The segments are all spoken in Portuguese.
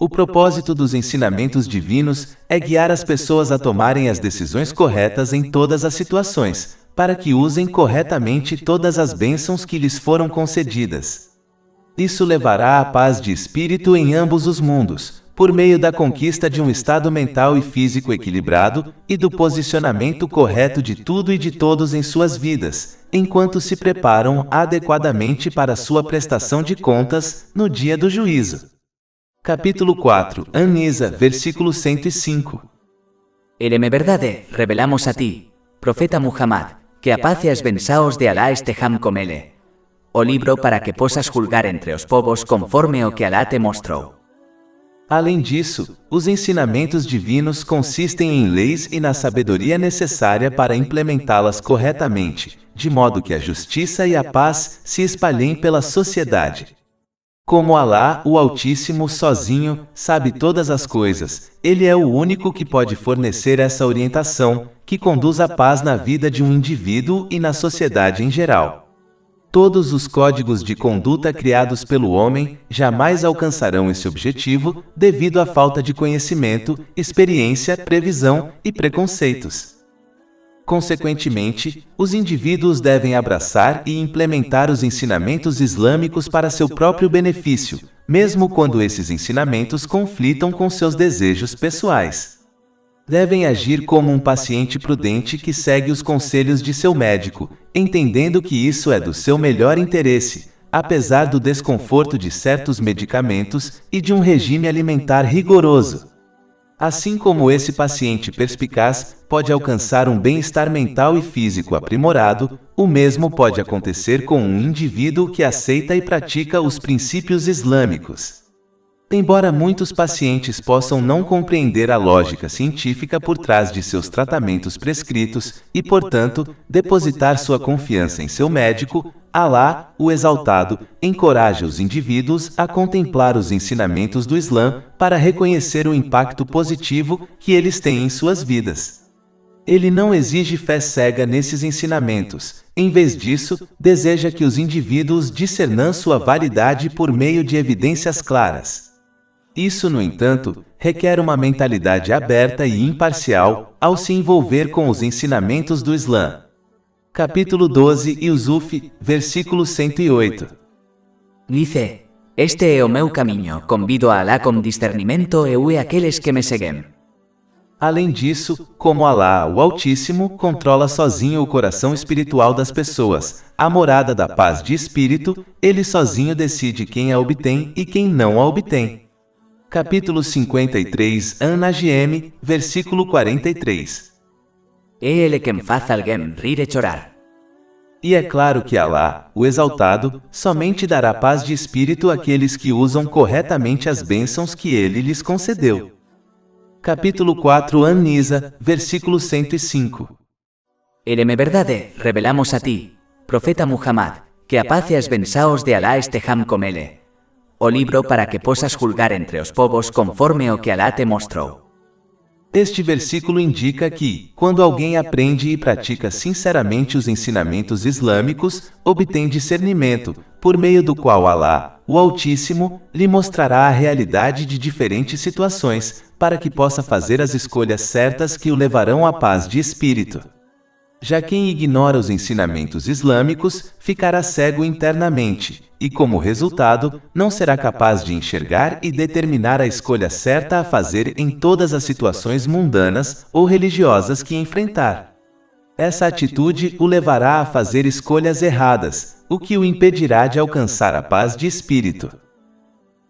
O propósito dos ensinamentos divinos é guiar as pessoas a tomarem as decisões corretas em todas as situações, para que usem corretamente todas as bênçãos que lhes foram concedidas. Isso levará à paz de espírito em ambos os mundos, por meio da conquista de um estado mental e físico equilibrado e do posicionamento correto de tudo e de todos em suas vidas, enquanto se preparam adequadamente para sua prestação de contas no dia do juízo. Capítulo 4, An-Nisa, versículo 105. Éreme verdade, revelamos a ti, profeta Muhammad, que a paz e as bensaos de Alá estejam com ele. O libro para que possas julgar entre os povos conforme o que Alá te mostrou. Além disso, os ensinamentos divinos consistem em leis e na sabedoria necessária para implementá-las corretamente, de modo que a justiça e a paz se espalhem pela sociedade. Como Alá, o Altíssimo, sozinho, sabe todas as coisas, Ele é o único que pode fornecer essa orientação, que conduz à paz na vida de um indivíduo e na sociedade em geral. Todos os códigos de conduta criados pelo homem jamais alcançarão esse objetivo devido à falta de conhecimento, experiência, previsão e preconceitos. Consequentemente, os indivíduos devem abraçar e implementar os ensinamentos islâmicos para seu próprio benefício, mesmo quando esses ensinamentos conflitam com seus desejos pessoais. Devem agir como um paciente prudente que segue os conselhos de seu médico, entendendo que isso é do seu melhor interesse, apesar do desconforto de certos medicamentos e de um regime alimentar rigoroso. Assim como esse paciente perspicaz pode alcançar um bem-estar mental e físico aprimorado, o mesmo pode acontecer com um indivíduo que aceita e pratica os princípios islâmicos. Embora muitos pacientes possam não compreender a lógica científica por trás de seus tratamentos prescritos e, portanto, depositar sua confiança em seu médico, Alá, o Exaltado, encoraja os indivíduos a contemplar os ensinamentos do Islã para reconhecer o impacto positivo que eles têm em suas vidas. Ele não exige fé cega nesses ensinamentos, em vez disso, deseja que os indivíduos discernam sua validade por meio de evidências claras. Isso, no entanto, requer uma mentalidade aberta e imparcial ao se envolver com os ensinamentos do Islã. Capítulo 12, Yusuf, versículo 108. Dice, este é o meu caminho, convido a Alá com discernimento e aqueles que me seguem. Além disso, como Alá, o Altíssimo, controla sozinho o coração espiritual das pessoas, a morada da paz de espírito, ele sozinho decide quem a obtém e quem não a obtém. Capítulo 53, An-Najm, versículo 43. É ele quem faz alguém rir e chorar. E é claro que Alá, o Exaltado, somente dará paz de espírito àqueles que usam corretamente as bênçãos que ele lhes concedeu. Capítulo 4, An-Nisa, versículo 105. Éreme verdade, revelamos a ti, profeta Muhammad, que a paz e as bensaos de Alá estejam com ele. O libro para que possas julgar entre os povos conforme o que Alá te mostrou. Este versículo indica que, quando alguém aprende e pratica sinceramente os ensinamentos islâmicos, obtém discernimento, por meio do qual Alá, o Altíssimo, lhe mostrará a realidade de diferentes situações, para que possa fazer as escolhas certas que o levarão à paz de espírito. Já quem ignora os ensinamentos islâmicos, ficará cego internamente, e como resultado, não será capaz de enxergar e determinar a escolha certa a fazer em todas as situações mundanas ou religiosas que enfrentar. Essa atitude o levará a fazer escolhas erradas, o que o impedirá de alcançar a paz de espírito.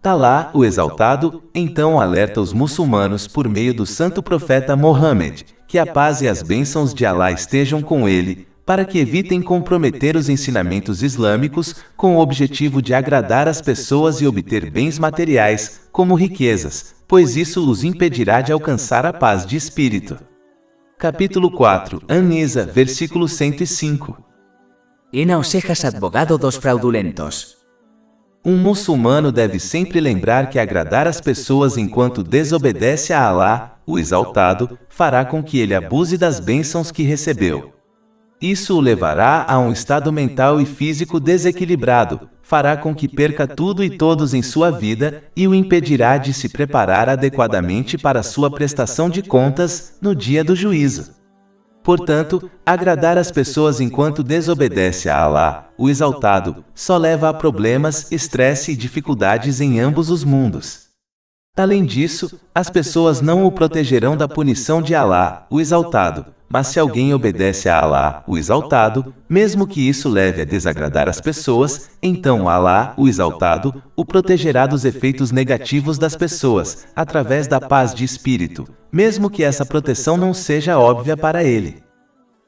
Alá, o Exaltado, então alerta os muçulmanos por meio do santo profeta Mohammed, que a paz e as bênçãos de Alá estejam com ele, para que evitem comprometer os ensinamentos islâmicos com o objetivo de agradar as pessoas e obter bens materiais, como riquezas, pois isso os impedirá de alcançar a paz de espírito. Capítulo 4, An-Nisa, versículo 105. E não sejas advogado dos fraudulentos. Um muçulmano deve sempre lembrar que agradar as pessoas enquanto desobedece a Alá, o Exaltado, fará com que ele abuse das bênçãos que recebeu. Isso o levará a um estado mental e físico desequilibrado, fará com que perca tudo e todos em sua vida e o impedirá de se preparar adequadamente para sua prestação de contas no dia do juízo. Portanto, agradar as pessoas enquanto desobedece a Alá, o Exaltado, só leva a problemas, estresse e dificuldades em ambos os mundos. Além disso, as pessoas não o protegerão da punição de Alá, o Exaltado, mas se alguém obedece a Alá, o Exaltado, mesmo que isso leve a desagradar as pessoas, então Alá, o Exaltado, o protegerá dos efeitos negativos das pessoas, através da paz de espírito, mesmo que essa proteção não seja óbvia para ele.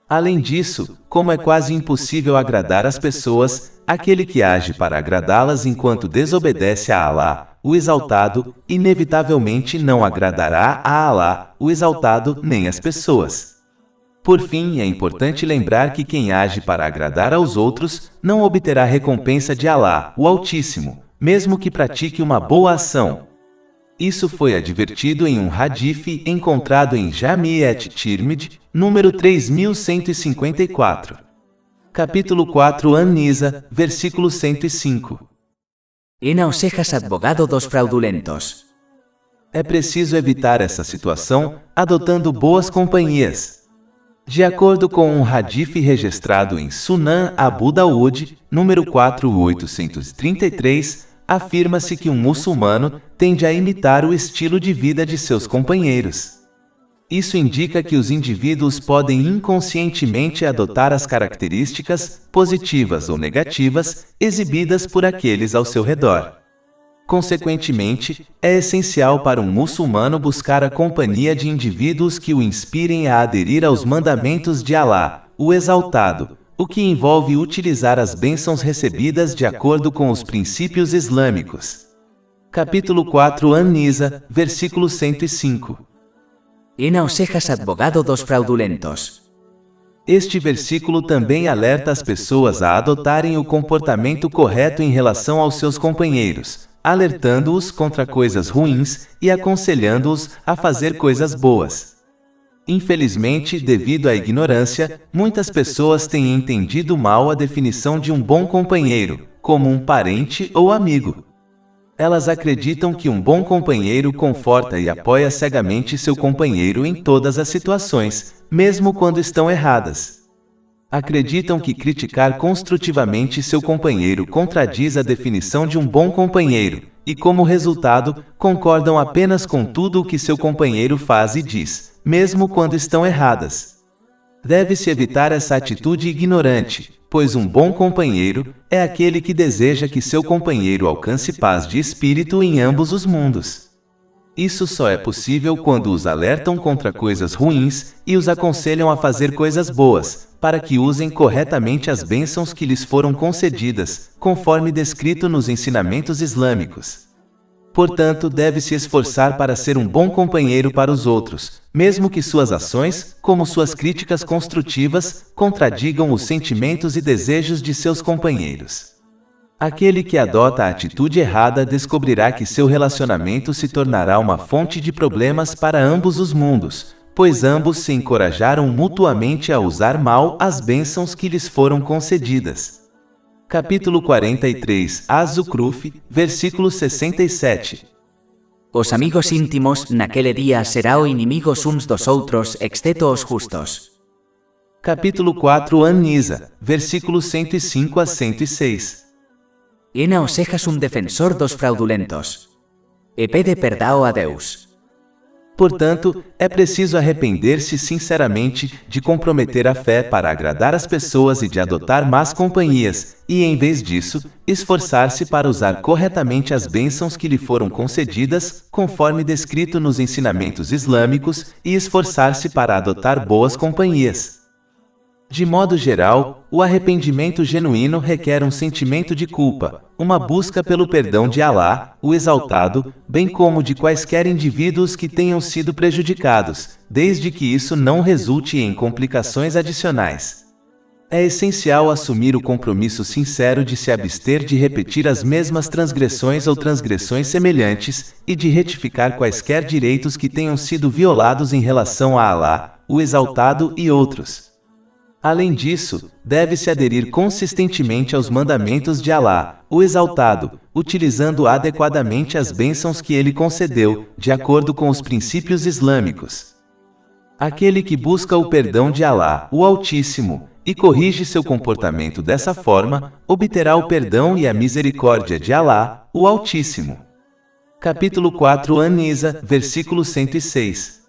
Além disso, como é quase impossível agradar as pessoas, aquele que age para agradá-las enquanto desobedece a Alá, o Exaltado, inevitavelmente não agradará a Alá, o Exaltado, nem as pessoas. Por fim, é importante lembrar que quem age para agradar aos outros, não obterá recompensa de Alá, o Altíssimo, mesmo que pratique uma boa ação. Isso foi advertido em um hadith encontrado em Jami' at-Tirmidhi, número 3154. Capítulo 4 An-Nisa, versículo 105. E não sejas advogado dos fraudulentos. É preciso evitar essa situação, adotando boas companhias. De acordo com um hadith registrado em Sunan Abu Daud, número 4833, afirma-se que um muçulmano tende a imitar o estilo de vida de seus companheiros. Isso indica que os indivíduos podem inconscientemente adotar as características, positivas ou negativas, exibidas por aqueles ao seu redor. Consequentemente, é essencial para um muçulmano buscar a companhia de indivíduos que o inspirem a aderir aos mandamentos de Alá, o Exaltado, o que envolve utilizar as bênçãos recebidas de acordo com os princípios islâmicos. Capítulo 4 An-Nisa, versículo 105. E não sejas advogado dos fraudulentos. Este versículo também alerta as pessoas a adotarem o comportamento correto em relação aos seus companheiros, alertando-os contra coisas ruins e aconselhando-os a fazer coisas boas. Infelizmente, devido à ignorância, muitas pessoas têm entendido mal a definição de um bom companheiro, como um parente ou amigo. Elas acreditam que um bom companheiro conforta e apoia cegamente seu companheiro em todas as situações, mesmo quando estão erradas. Acreditam que criticar construtivamente seu companheiro contradiz a definição de um bom companheiro, e como resultado, concordam apenas com tudo o que seu companheiro faz e diz, mesmo quando estão erradas. Deve-se evitar essa atitude ignorante, pois um bom companheiro é aquele que deseja que seu companheiro alcance paz de espírito em ambos os mundos. Isso só é possível quando os alertam contra coisas ruins e os aconselham a fazer coisas boas, para que usem corretamente as bênçãos que lhes foram concedidas, conforme descrito nos ensinamentos islâmicos. Portanto, deve-se esforçar para ser um bom companheiro para os outros, mesmo que suas ações, como suas críticas construtivas, contradigam os sentimentos e desejos de seus companheiros. Aquele que adota a atitude errada descobrirá que seu relacionamento se tornará uma fonte de problemas para ambos os mundos, pois ambos se encorajaram mutuamente a usar mal as bênçãos que lhes foram concedidas. Capítulo 43 Az-Zukhruf, versículo 67. Os amigos íntimos naquele dia serão inimigos uns dos outros, exceto os justos. Capítulo 4 An-Nisa, versículos 105 a 106. E não sejas um defensor dos fraudulentos. E pede perdão a Deus. Portanto, é preciso arrepender-se sinceramente de comprometer a fé para agradar as pessoas e de adotar más companhias, e em vez disso, esforçar-se para usar corretamente as bênçãos que lhe foram concedidas, conforme descrito nos ensinamentos islâmicos, e esforçar-se para adotar boas companhias. De modo geral, o arrependimento genuíno requer um sentimento de culpa, uma busca pelo perdão de Alá, o Exaltado, bem como de quaisquer indivíduos que tenham sido prejudicados, desde que isso não resulte em complicações adicionais. É essencial assumir o compromisso sincero de se abster de repetir as mesmas transgressões ou transgressões semelhantes, e de retificar quaisquer direitos que tenham sido violados em relação a Alá, o Exaltado e outros. Além disso, deve-se aderir consistentemente aos mandamentos de Alá, o Exaltado, utilizando adequadamente as bênçãos que ele concedeu, de acordo com os princípios islâmicos. Aquele que busca o perdão de Alá, o Altíssimo, e corrige seu comportamento dessa forma, obterá o perdão e a misericórdia de Alá, o Altíssimo. Capítulo 4 An-Nisa, versículo 106.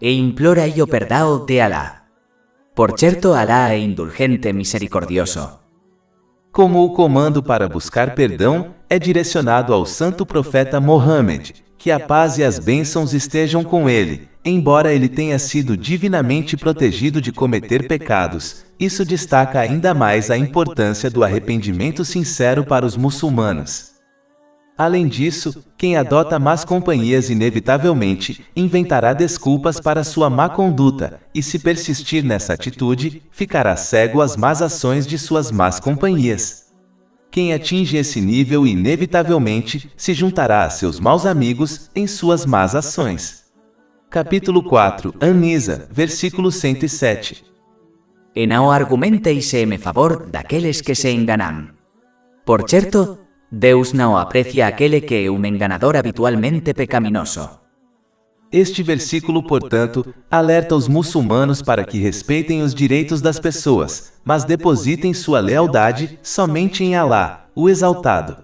E implora-o perdão de Alá. Por certo, Alá é indulgente misericordioso. Como o comando para buscar perdão é direcionado ao santo profeta Mohammed, que a paz e as bênçãos estejam com ele, embora ele tenha sido divinamente protegido de cometer pecados, isso destaca ainda mais a importância do arrependimento sincero para os muçulmanos. Além disso, quem adota más companhias inevitavelmente inventará desculpas para sua má conduta, e se persistir nessa atitude, ficará cego às más ações de suas más companhias. Quem atinge esse nível inevitavelmente se juntará a seus maus amigos em suas más ações. Capítulo 4 An-Nisa, versículo 107. E não argumenteis em favor daqueles que se enganam. Por certo, Deus não aprecia aquele que é enganador habitualmente pecaminoso. Este versículo, portanto, alerta os muçulmanos para que respeitem os direitos das pessoas, mas depositem sua lealdade somente em Alá, o Exaltado.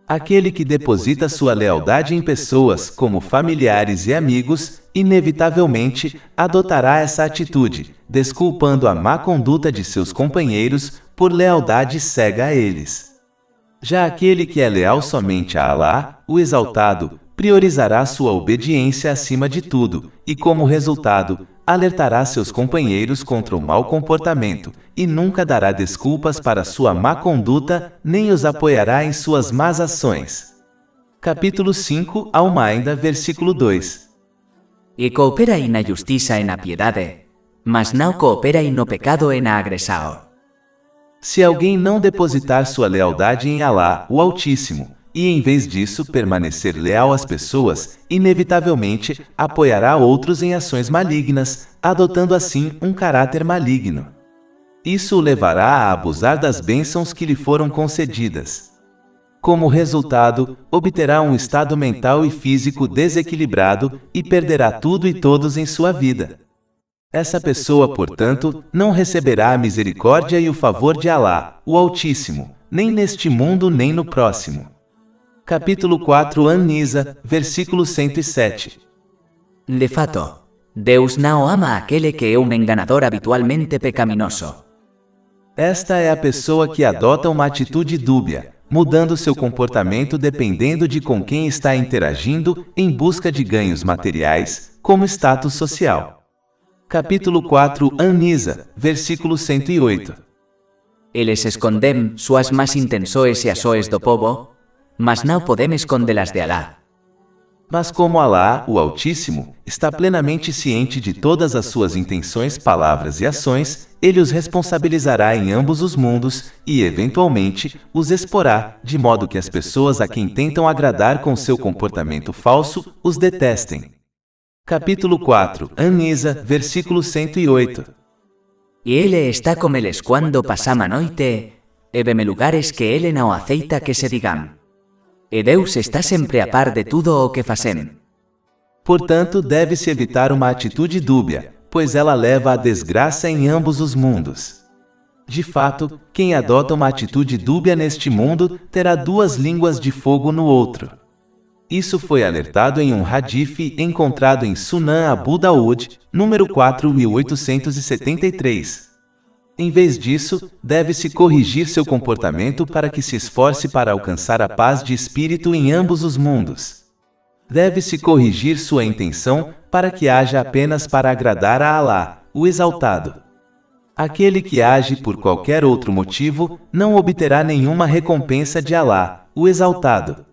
Aquele que deposita sua lealdade em pessoas, como familiares e amigos, inevitavelmente adotará essa atitude, desculpando a má conduta de seus companheiros por lealdade cega a eles. Já aquele que é leal somente a Alá, o Exaltado, priorizará sua obediência acima de tudo, e como resultado, alertará seus companheiros contra o mau comportamento, e nunca dará desculpas para sua má conduta, nem os apoiará em suas más ações. Capítulo 5 Al-Maida, versículo 2. E cooperai na justiça e na piedade, mas não cooperai no pecado e na agressão. Se alguém não depositar sua lealdade em Alá, o Altíssimo, e em vez disso permanecer leal às pessoas, inevitavelmente apoiará outros em ações malignas, adotando assim um caráter maligno. Isso o levará a abusar das bênçãos que lhe foram concedidas. Como resultado, obterá um estado mental e físico desequilibrado e perderá tudo e todos em sua vida. Essa pessoa, portanto, não receberá a misericórdia e o favor de Alá, o Altíssimo, nem neste mundo nem no próximo. Capítulo 4 An-Nisa, versículo 107. De fato, Deus não ama aquele que é enganador habitualmente pecaminoso. Esta é a pessoa que adota uma atitude dúbia, mudando seu comportamento dependendo de com quem está interagindo em busca de ganhos materiais, como status social. Capítulo 4 An-Nisa, versículo 108. Eles escondem suas más intenções e ações do povo, mas não podem escondê-las de Alá. Mas como Alá, o Altíssimo, está plenamente ciente de todas as suas intenções, palavras e ações, ele os responsabilizará em ambos os mundos e, eventualmente, os exporá, de modo que as pessoas a quem tentam agradar com seu comportamento falso, os detestem. Capítulo 4 An-Nisa, versículo 108. E ele está com eles quando passam a noite, e veme lugares que ele não aceita que se digam. E Deus está sempre a par de tudo o que fazem. Portanto, deve-se evitar uma atitude dúbia, pois ela leva à desgraça em ambos os mundos. De fato, quem adota uma atitude dúbia neste mundo terá duas línguas de fogo no outro. Isso foi alertado em um hadith encontrado em Sunan Abu Daud, número 4873. Em vez disso, deve-se corrigir seu comportamento para que se esforce para alcançar a paz de espírito em ambos os mundos. Deve-se corrigir sua intenção para que haja apenas para agradar a Alá, o Exaltado. Aquele que age por qualquer outro motivo não obterá nenhuma recompensa de Alá, o Exaltado.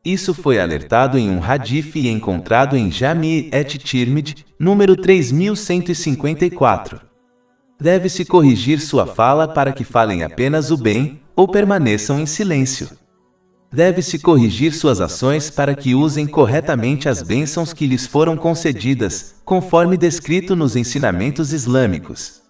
Isso foi alertado em um hadith encontrado em Jami' et-Tirmidhi, número 3154. Deve-se corrigir sua fala para que falem apenas o bem, ou permaneçam em silêncio. Deve-se corrigir suas ações para que usem corretamente as bênçãos que lhes foram concedidas, conforme descrito nos ensinamentos islâmicos.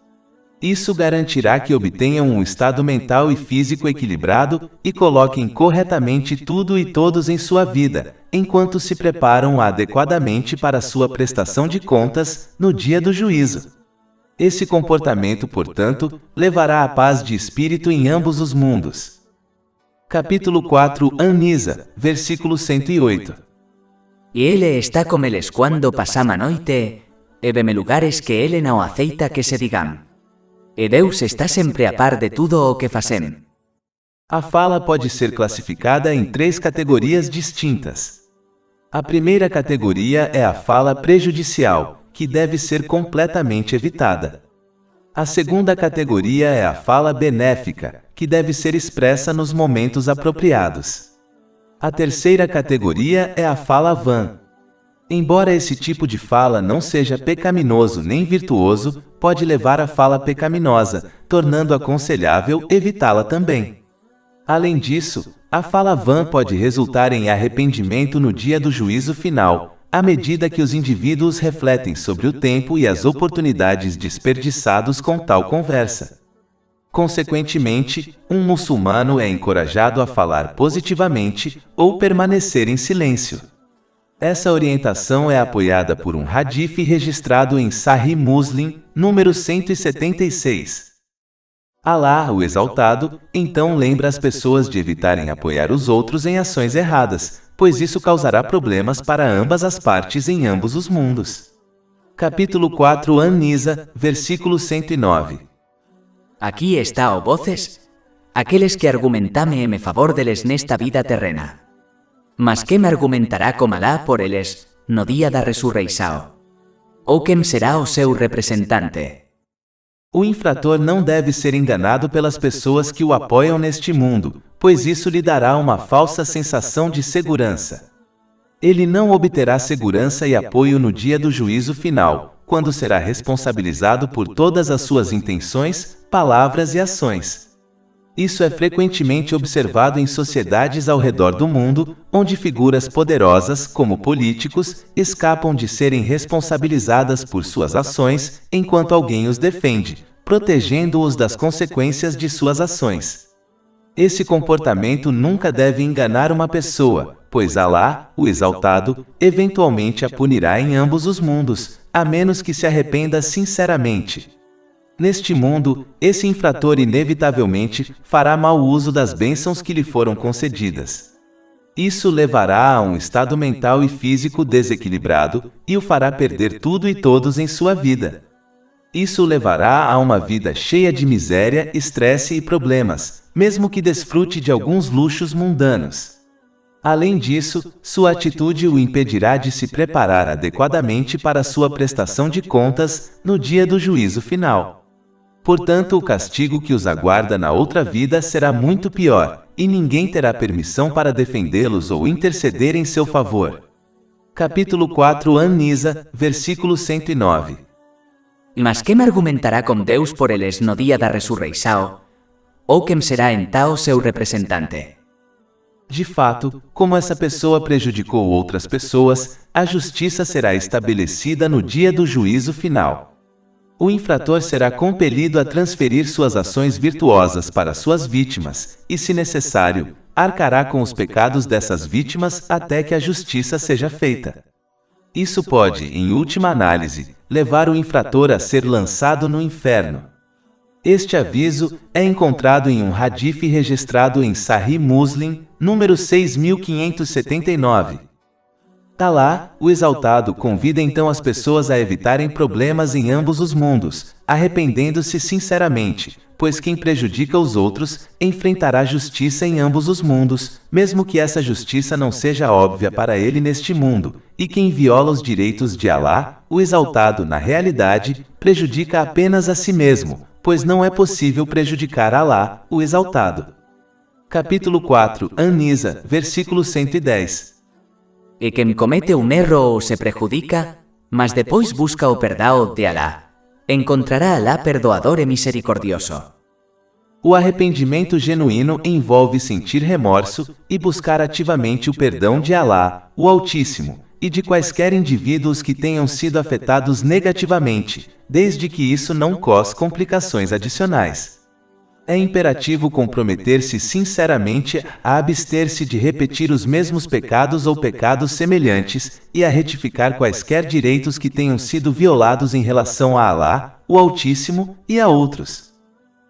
Isso garantirá que obtenham um estado mental e físico equilibrado e coloquem corretamente tudo e todos em sua vida, enquanto se preparam adequadamente para sua prestação de contas no dia do juízo. Esse comportamento, portanto, levará à paz de espírito em ambos os mundos. Capítulo 4 Anisa, versículo 108. Y ele está com eles quando passam a noite, e veme lugares que ele não aceita que se digam. E Deus está sempre a par de tudo o que fazem. A fala pode ser classificada em 3 categorias distintas. A primeira categoria é a fala prejudicial, que deve ser completamente evitada. A segunda categoria é a fala benéfica, que deve ser expressa nos momentos apropriados. A terceira categoria é a fala vã. Embora esse tipo de fala não seja pecaminoso nem virtuoso, pode levar à fala pecaminosa, tornando aconselhável evitá-la também. Além disso, a fala vã pode resultar em arrependimento no dia do juízo final, à medida que os indivíduos refletem sobre o tempo e as oportunidades desperdiçados com tal conversa. Consequentemente, um muçulmano é encorajado a falar positivamente ou permanecer em silêncio. Essa orientação é apoiada por um hadith registrado em Sahih Muslim, número 176. Alá, o Exaltado, então lembra as pessoas de evitarem apoiar os outros em ações erradas, pois isso causará problemas para ambas as partes em ambos os mundos. Capítulo 4 An-Nisa, versículo 109. Aqui está o voces, aqueles que argumentame em favor deles nesta vida terrena. Mas quem me argumentará com Alá por eles no dia da ressurreição? Ou quem será o seu representante? O infrator não deve ser enganado pelas pessoas que o apoiam neste mundo, pois isso lhe dará uma falsa sensação de segurança. Ele não obterá segurança e apoio no dia do juízo final, quando será responsabilizado por todas as suas intenções, palavras e ações. Isso é frequentemente observado em sociedades ao redor do mundo, onde figuras poderosas, como políticos, escapam de serem responsabilizadas por suas ações, enquanto alguém os defende, protegendo-os das consequências de suas ações. Esse comportamento nunca deve enganar uma pessoa, pois Alá, o Exaltado, eventualmente a punirá em ambos os mundos, a menos que se arrependa sinceramente. Neste mundo, esse infrator inevitavelmente fará mau uso das bênçãos que lhe foram concedidas. Isso levará a um estado mental e físico desequilibrado e o fará perder tudo e todos em sua vida. Isso o levará a uma vida cheia de miséria, estresse e problemas, mesmo que desfrute de alguns luxos mundanos. Além disso, sua atitude o impedirá de se preparar adequadamente para sua prestação de contas no dia do juízo final. Portanto, o castigo que os aguarda na outra vida será muito pior, e ninguém terá permissão para defendê-los ou interceder em seu favor. Capítulo 4 An-Nisa, versículo 109. Mas quem me argumentará com Deus por eles no dia da ressurreição? Ou quem será então seu representante? De fato, como essa pessoa prejudicou outras pessoas, a justiça será estabelecida no dia do juízo final. O infrator será compelido a transferir suas ações virtuosas para suas vítimas, e, se necessário, arcará com os pecados dessas vítimas até que a justiça seja feita. Isso pode, em última análise, levar o infrator a ser lançado no inferno. Este aviso é encontrado em um hadith registrado em Sahih Muslim, número 6579. Alá, o Exaltado, convida então as pessoas a evitarem problemas em ambos os mundos, arrependendo-se sinceramente, pois quem prejudica os outros enfrentará justiça em ambos os mundos, mesmo que essa justiça não seja óbvia para ele neste mundo, e quem viola os direitos de Alá, o Exaltado, na realidade, prejudica apenas a si mesmo, pois não é possível prejudicar Alá, o Exaltado. Capítulo 4 An-Nisa, versículo 110. E quem comete um erro ou se prejudica, mas depois busca o perdão de Alá, encontrará Alá perdoador e misericordioso. O arrependimento genuíno envolve sentir remorso e buscar ativamente o perdão de Alá, o Altíssimo, e de quaisquer indivíduos que tenham sido afetados negativamente, desde que isso não cause complicações adicionais. É imperativo comprometer-se sinceramente a abster-se de repetir os mesmos pecados ou pecados semelhantes, e a retificar quaisquer direitos que tenham sido violados em relação a Alá, o Altíssimo, e a outros.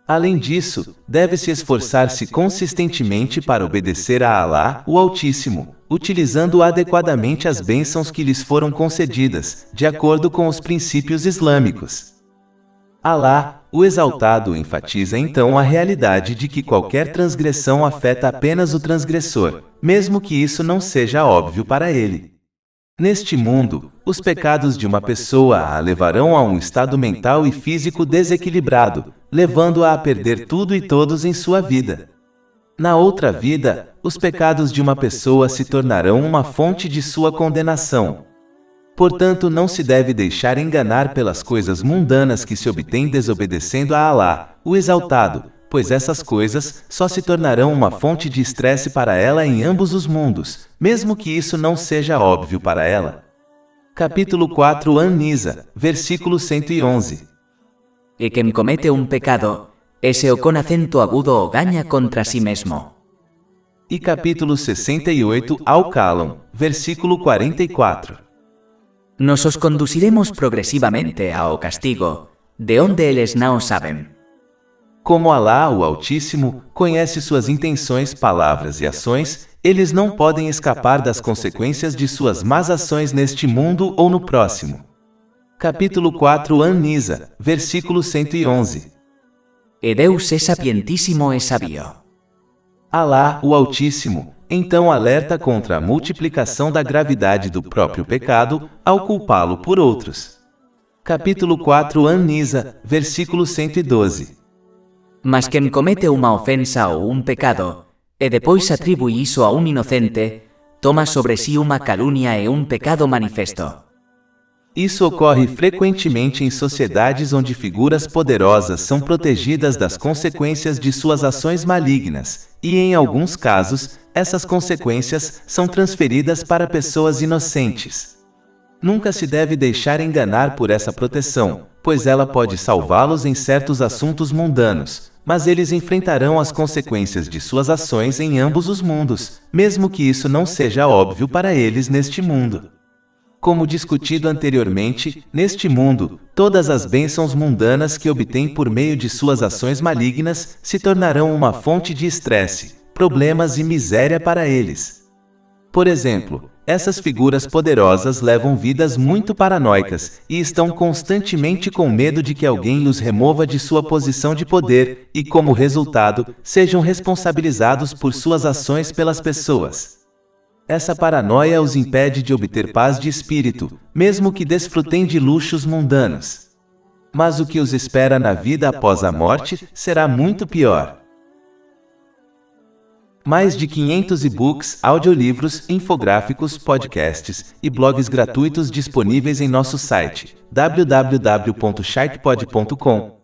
Além disso, deve-se esforçar-se consistentemente para obedecer a Alá, o Altíssimo, utilizando adequadamente as bênçãos que lhes foram concedidas, de acordo com os princípios islâmicos. Alá, o Exaltado, enfatiza então a realidade de que qualquer transgressão afeta apenas o transgressor, mesmo que isso não seja óbvio para ele. Neste mundo, os pecados de uma pessoa a levarão a um estado mental e físico desequilibrado, levando-a a perder tudo e todos em sua vida. Na outra vida, os pecados de uma pessoa se tornarão uma fonte de sua condenação. Portanto, não se deve deixar enganar pelas coisas mundanas que se obtém desobedecendo a Alá, o Exaltado, pois essas coisas só se tornarão uma fonte de estresse para ela em ambos os mundos, mesmo que isso não seja óbvio para ela. Capítulo 4 An-Nisa, versículo 111. Y quien comete un pecado, ese o con acento agudo o gaña contra sí mesmo. E capítulo 68 Al-Qalam, versículo 44. Nos os conduciremos progresivamente ao castigo, de onde eles não sabem. Como Alá, o Altíssimo, conhece suas intenções, palavras e ações, eles não podem escapar das consequências de suas más ações neste mundo ou no próximo. Capítulo 4 An-Nisa, versículo 111. E Deus é sapientíssimo e sabio. Alá, o Altíssimo, então alerta contra a multiplicação da gravidade do próprio pecado ao culpá-lo por outros. Capítulo 4 An-Nisa, versículo 112. Mas quem comete uma ofensa ou um pecado, e depois atribui isso a um inocente, toma sobre si uma calúnia e um pecado manifesto. Isso ocorre frequentemente em sociedades onde figuras poderosas são protegidas das consequências de suas ações malignas, e em alguns casos, essas consequências são transferidas para pessoas inocentes. Nunca se deve deixar enganar por essa proteção, pois ela pode salvá-los em certos assuntos mundanos, mas eles enfrentarão as consequências de suas ações em ambos os mundos, mesmo que isso não seja óbvio para eles neste mundo. Como discutido anteriormente, neste mundo, todas as bênçãos mundanas que obtém por meio de suas ações malignas se tornarão uma fonte de estresse, problemas e miséria para eles. Por exemplo, essas figuras poderosas levam vidas muito paranoicas e estão constantemente com medo de que alguém os remova de sua posição de poder e, como resultado, sejam responsabilizados por suas ações pelas pessoas. Essa paranoia os impede de obter paz de espírito, mesmo que desfrutem de luxos mundanos. Mas o que os espera na vida após a morte será muito pior. Mais de 500 e-books, audiolivros, infográficos, podcasts e blogs gratuitos disponíveis em nosso site www.sharkpod.com.